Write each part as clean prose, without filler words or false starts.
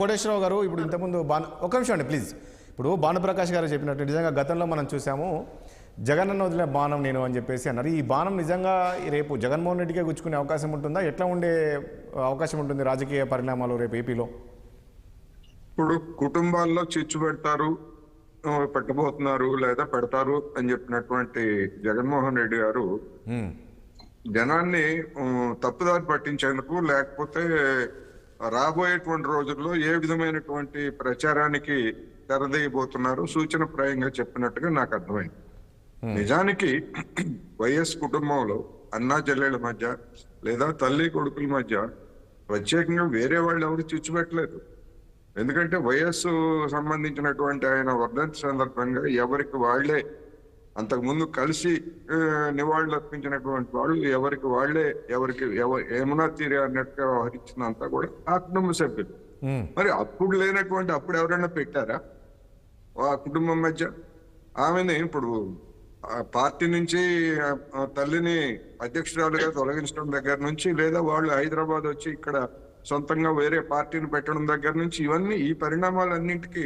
కోటేశ్వరరావు గారు ఇప్పుడు ఇంతకుముందు ఒక నిమిషం అండి ప్లీజ్. ఇప్పుడు భానుప్రకాష్ గారు చెప్పినట్టు నిజంగా గతంలో మనం చూసాము జగనన్న వదిలే బాణం నేను అని చెప్పేసి అన్నారు. ఈ బాణం నిజంగా రేపు జగన్మోహన్ రెడ్డికే గుచ్చుకునే అవకాశం ఉంటుందా? ఎట్లా ఉండే అవకాశం ఉంటుంది రాజకీయ పరిణామాలు రేపు ఏపీలో? ఇప్పుడు కుటుంబాల్లో చిచ్చు పెట్టబోతున్నారు లేదా పెడతారు అని చెప్పినటువంటి జగన్మోహన్ రెడ్డి గారు జనాన్ని తప్పుదారి పట్టించేందుకు లేకపోతే రాబోయేటువంటి రోజుల్లో ఏ విధమైనటువంటి ప్రచారానికి తెరదీయబోతున్నారు సూచన ప్రాయంగా చెప్పినట్టుగా నాకు అర్థమైంది. నిజానికి వైఎస్ కుటుంబంలో అన్నా చెల్లెళ్ళ మధ్య లేదా తల్లి కొడుకుల మధ్య ప్రత్యేకంగా వేరే వాళ్ళు ఎవరు చిచ్చు పెట్టలేదు. ఎందుకంటే వయస్సు సంబంధించినటువంటి ఆయన వర్ధంతి సందర్భంగా ఎవరికి వాళ్లే అంతకుముందు కలిసి నివాళులు అర్పించినటువంటి వాళ్ళు ఎవరికి వాళ్లే ఏమన్నా తీరే అన్నట్టుగా వ్యవహరించినంతా కూడా ఆ కుటుంబ సభ్యులు. మరి అప్పుడు లేనటువంటి అప్పుడు ఎవరైనా పెట్టారా ఆ కుటుంబం మధ్య? ఆమెని ఇప్పుడు పార్టీ నుంచి తల్లిని అధ్యక్షురాలుగా తొలగించడం దగ్గర నుంచి లేదా వాళ్ళు హైదరాబాద్ వచ్చి ఇక్కడ సొంతంగా వేరే పార్టీని పెట్టడం దగ్గర నుంచి ఇవన్నీ ఈ పరిణామాలన్నింటికి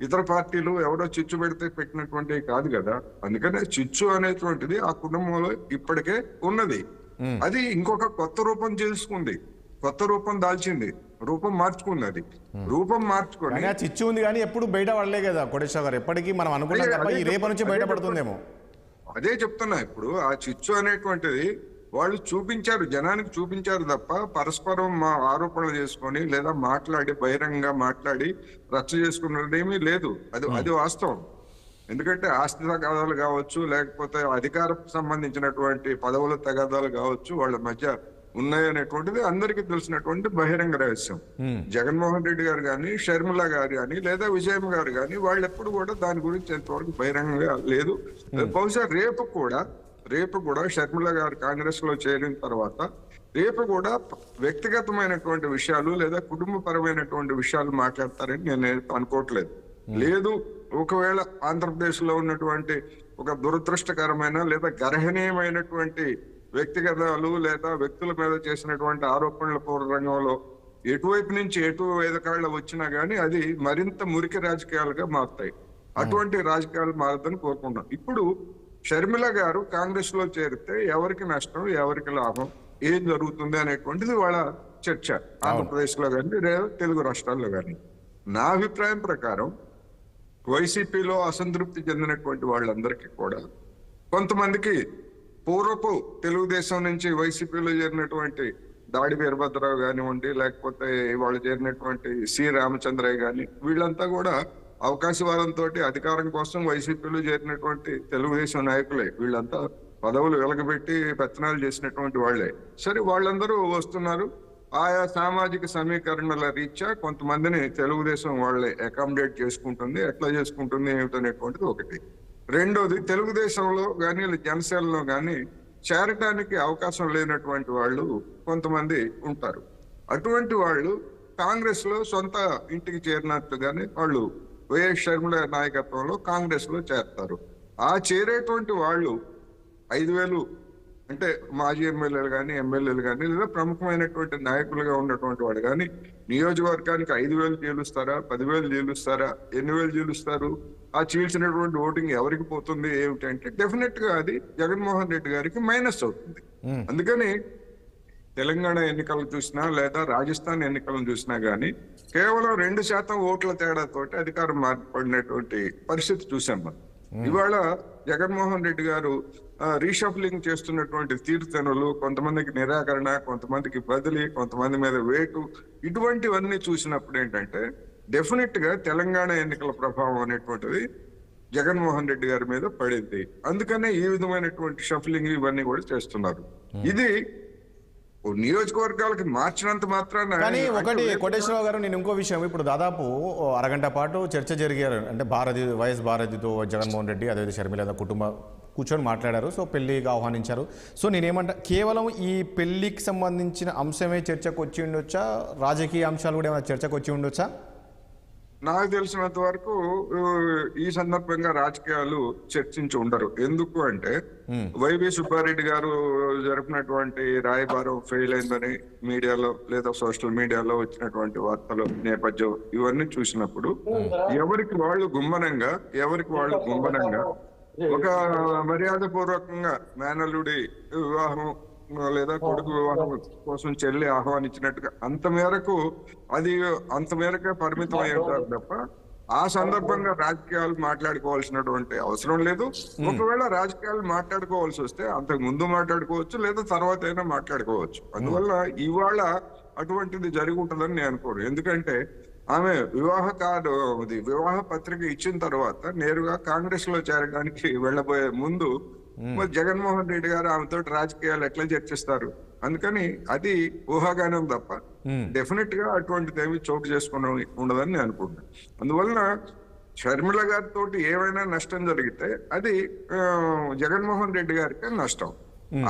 ఇతర పార్టీలు ఎవరో చిచ్చు పెడితే పెట్టినటువంటివి కాదు కదా. అందుకనే చిచ్చు అనేటువంటిది ఆ కుటుంబంలో ఇప్పటికే ఉన్నది. అది ఇంకొక కొత్త రూపం చేసుకుంది, కొత్త రూపం దాల్చింది, రూపం మార్చుకుంది. అది రూపం మార్చుకోండి. చిచ్చు ఉంది కానీ ఎప్పుడు బయట పడలే కదా కోటేశ్వర గారు. ఎప్పటికీ మనం అనుకున్నాం ఈ రేపు నుంచి బయటపడుతుందేమో. అదే చెప్తున్నా. ఇప్పుడు ఆ చిచ్చు అనేటువంటిది వాళ్ళు చూపించారు, జనానికి చూపించారు తప్ప పరస్పరం ఆరోపణలు చేసుకొని లేదా మాట్లాడి బహిరంగంగా మాట్లాడి రచ్చ చేసుకున్నది ఏమీ లేదు. అది వాస్తవం. ఎందుకంటే ఆస్తి తగాదాలు కావచ్చు లేకపోతే అధికారం సంబంధించినటువంటి పదవుల తగాదాలు కావచ్చు వాళ్ళ మధ్య ఉన్నాయనేటువంటిది అందరికీ తెలిసినటువంటి బహిరంగ రహస్యం. జగన్మోహన్ రెడ్డి గారు కానీ షర్మిల గారు కానీ లేదా విజయమ్మ గారు కానీ వాళ్ళు ఎప్పుడు కూడా దాని గురించి ఎంతవరకు బహిరంగంగా లేదు. బహుశా రేపు కూడా షర్మిల గారు కాంగ్రెస్ లో చేరిన తర్వాత రేపు కూడా వ్యక్తిగతమైనటువంటి విషయాలు లేదా కుటుంబపరమైనటువంటి విషయాలు మాట్లాడతారని నేను అనుకోవట్లేదు. లేదు, ఒకవేళ ఆంధ్రప్రదేశ్ లో ఉన్నటువంటి ఒక దురదృష్టకరమైన లేదా గర్హనీయమైనటువంటి వ్యక్తిగతాలు లేదా వ్యక్తుల మీద చేసినటువంటి ఆరోపణల పూర్వరంగంలో ఎటువైపు నుంచి ఎటు వేదకాళ్ళ వచ్చినా గానీ అది మరింత మురికి రాజకీయాలుగా మారుతాయి. అటువంటి రాజకీయాలు మారదని కోరుకుంటాం. ఇప్పుడు షర్మిల గారు కాంగ్రెస్ లో చేరితే ఎవరికి నష్టం ఎవరికి లాభం ఏం జరుగుతుంది అనేటువంటిది వాళ్ళ చర్చ ఆంధ్రప్రదేశ్ లో కానీ లేదా తెలుగు రాష్ట్రాల్లో కానీ. నా అభిప్రాయం ప్రకారం వైసీపీలో అసంతృప్తి చెందినటువంటి వాళ్ళందరికీ కూడా కొంతమందికి పూర్వపు తెలుగుదేశం నుంచి వైసీపీలో చేరినటువంటి దాడి వీరభద్రరావు కానివ్వండి లేకపోతే వాళ్ళు చేరినటువంటి సి రామచంద్రయ్య గాని వీళ్ళంతా కూడా అవకాశవాదంతో అధికారం కోసం వైసీపీలో చేరినటువంటి తెలుగుదేశం నాయకులే. వీళ్ళంతా పదవులు వెలగబెట్టి పెత్తనాలు చేసినటువంటి వాళ్లే. సరే, వాళ్ళందరూ వస్తున్నారు. ఆయా సామాజిక సమీకరణల రీత్యా కొంతమందిని తెలుగుదేశం వాళ్ళే అకామిడేట్ చేసుకుంటుంది. ఎట్లా చేసుకుంటుంది ఏమిటనేటువంటిది ఒకటి. రెండోది, తెలుగుదేశంలో కానీ జనసేనలో కానీ చేరటానికి అవకాశం లేనటువంటి వాళ్ళు కొంతమంది ఉంటారు. అటువంటి వాళ్ళు కాంగ్రెస్ లో సొంత ఇంటికి చేరినట్లుగానే వాళ్ళు వైఎస్ షర్మిల నాయకత్వంలో కాంగ్రెస్ లో చేరతారు. ఆ చేరేటువంటి వాళ్ళు 5,000 అంటే మాజీ ఎమ్మెల్యేలు కానీ ఎమ్మెల్యేలు కానీ లేదా ప్రముఖమైనటువంటి నాయకులుగా ఉన్నటువంటి వాడు కానీ నియోజకవర్గానికి 5,000 చీలుస్తారా 10,000 చీలుస్తారా ఎన్ని వేలు చీలుస్తారు? ఆ చీల్చినటువంటి ఓటింగ్ ఎవరికి పోతుంది ఏమిటంటే డెఫినెట్ గా అది జగన్మోహన్ రెడ్డి గారికి మైనస్ అవుతుంది. అందుకని తెలంగాణ ఎన్నికలను చూసినా లేదా రాజస్థాన్ ఎన్నికలను చూసినా గానీ కేవలం 2% ఓట్ల తేడాతోటి అధికారం మార్పడినటువంటి పరిస్థితి చూసాం మనం. ఇవాళ జగన్మోహన్ రెడ్డి గారు రీషఫ్లింగ్ చేస్తున్నటువంటి తీర్థనులు, కొంతమందికి నిరాకరణ, కొంతమందికి బదిలీ, కొంతమంది మీద వేటు, ఇటువంటివన్నీ చూసినప్పుడు ఏంటంటే డెఫినెట్ గా తెలంగాణ ఎన్నికల ప్రభావం అనేటువంటిది జగన్మోహన్ రెడ్డి గారి మీద పడింది. అందుకనే ఈ విధమైనటువంటి షఫ్లింగ్ ఇవన్నీ కూడా చేస్తున్నారు. ఇది నియోజకవర్గాలకి మార్చినంత మాత్రాన. కానీ ఒకటి కోటేశ్వరరావు గారు, నేను ఇంకో విషయం, ఇప్పుడు దాదాపు అరగంట పాటు చర్చ జరిగారు. అంటే వైఎస్ భారతితో జగన్మోహన్ రెడ్డి అదేవిధంగా షర్మిల కుటుంబ కూర్చొని మాట్లాడారు. సో పెళ్లికి ఆహ్వానించారు. సో నేనేమంటా, కేవలం ఈ పెళ్లికి సంబంధించిన అంశమే చర్చకు వచ్చి ఉండొచ్చా? రాజకీయ అంశాలు కూడా ఏమైనా చర్చకు వచ్చి ఉండొచ్చా? నాకు తెలిసినంత వరకు ఈ సందర్భంగా రాజకీయాలు చర్చించి ఉండరు. ఎందుకు అంటే వైవి సుబ్బారెడ్డి గారు జరిపినటువంటి రాయబారం ఫెయిల్ అయిందని మీడియాలో లేదా సోషల్ మీడియాలో వచ్చినటువంటి వార్తలు నేపథ్యం ఇవన్నీ చూసినప్పుడు ఎవరికి వాళ్ళు గుమ్మనంగా ఒక మర్యాద పూర్వకంగా మేనల్లుడి వివాహం లేదా కొడుకు వివాహం కోసం చెల్లి ఆహ్వానించినట్టుగా అంత మేరకే పరిమితం అయి ఉంటారు తప్ప ఆ సందర్భంగా రాజకీయాలు మాట్లాడుకోవాల్సినటువంటి అవసరం లేదు. ఒకవేళ రాజకీయాలు మాట్లాడుకోవాల్సి వస్తే అంతకు ముందు మాట్లాడుకోవచ్చు లేదా తర్వాత అయినా మాట్లాడుకోవచ్చు. అందువల్ల ఇవాళ అటువంటిది జరిగి ఉంటుందని నేను అనుకోను. ఎందుకంటే ఆమె వివాహ పత్రిక ఇచ్చిన తర్వాత నేరుగా కాంగ్రెస్ లో చేరడానికి వెళ్ళబోయే ముందు మరి జగన్మోహన్ రెడ్డి గారు ఆమెతో రాజకీయాలు ఎట్లా చర్చిస్తారు? అందుకని అది ఊహాగానం తప్ప డెఫినెట్ గా అటువంటిది ఏమి చోటు చేసుకుని ఉండదని నేను అనుకుంటున్నాను. అందువలన షర్మిల గారితో ఏమైనా నష్టం జరిగితే అది జగన్మోహన్ రెడ్డి గారికి నష్టం.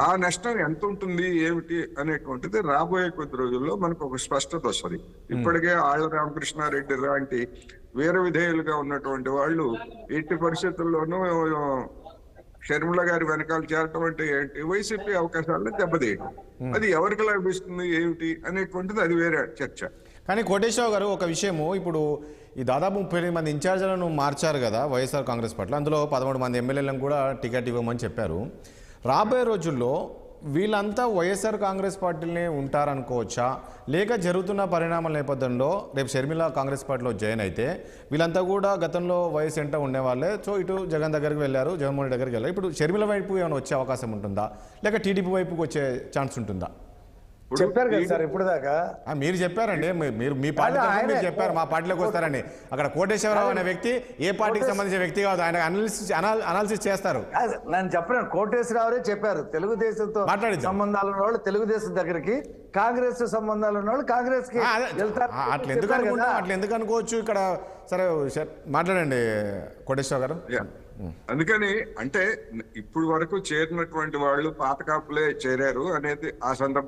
ఆ నష్టం ఎంత ఉంటుంది ఏమిటి అనేటువంటిది రాబోయే కొద్ది రోజుల్లో మనకు ఒక స్పష్టత వస్తుంది. ఇప్పటికే ఆళ్ల రామకృష్ణారెడ్డి లాంటి వీర విధేయులుగా ఉన్నటువంటి వాళ్ళు ఎట్టి పరిస్థితుల్లోనూ షర్మిల గారి వెనకాల చేరటం అంటే ఏంటి, వైసీపీ అవకాశాలను దెబ్బతీయటం. అది ఎవరికి లభిస్తుంది ఏమిటి అనేటువంటిది అది వేరే చర్చ. కానీ కోటేశ్వరరావు గారు ఒక విషయము, ఇప్పుడు ఈ దాదాపు 38 మంది ఇన్ఛార్జీలను మార్చారు కదా వైఎస్ఆర్ కాంగ్రెస్ పార్టీలో, అందులో 13 మంది ఎమ్మెల్యేలను కూడా టికెట్ ఇవ్వమని చెప్పారు. రాబోయే రోజుల్లో వీళ్ళంతా వైఎస్ఆర్ కాంగ్రెస్ పార్టీలనే ఉంటారనుకోవచ్చా, లేక జరుగుతున్న పరిణామాల నేపథ్యంలో రేపు షర్మిల కాంగ్రెస్ పార్టీలో జాయిన్ అయితే వీళ్ళంతా కూడా గతంలో వైఎస్ ఎంట ఉండేవాళ్ళే, సో ఇటు జగన్ దగ్గరికి వెళ్ళారు, జగన్మోహన్ రెడ్డి దగ్గరికి వెళ్ళారు, ఇప్పుడు షర్మిల వైపు ఏమైనా వచ్చే అవకాశం ఉంటుందా, లేక టీడీపీ వైపుకి వచ్చే ఛాన్స్ ఉంటుందా? చెప్పారు కదా సార్ ఇప్పుడు దాకా. మీరు చెప్పారండి, మీరు మీ పార్టీ మీరు చెప్పారు మా పార్టీలోకి వస్తారని. అక్కడ కోటేశ్వరరావు అనే వ్యక్తి ఏ పార్టీకి సంబంధించిన వ్యక్తి కాదు, ఆయన అనాలిసిస్ చేస్తారు. నేను చెప్పలేను, కోటేశ్వరరావు చెప్పారు తెలుగుదేశంతో సంబంధాలు ఉన్న వాళ్ళు తెలుగుదేశం దగ్గరికి, కాంగ్రెస్ సంబంధాలు ఉన్న వాళ్ళు కాంగ్రెస్ కి వెళ్తారు. అట్లా ఎందుకు అనుకోవచ్చు ఇక్కడ? సరే మాట్లాడండి కోటేశ్వర గారు. అందుకని అంటే ఇప్పుడు వరకు చేరినటువంటి వాళ్ళు పాత కాపులే చేరారు అనేది ఆ సందర్భంగా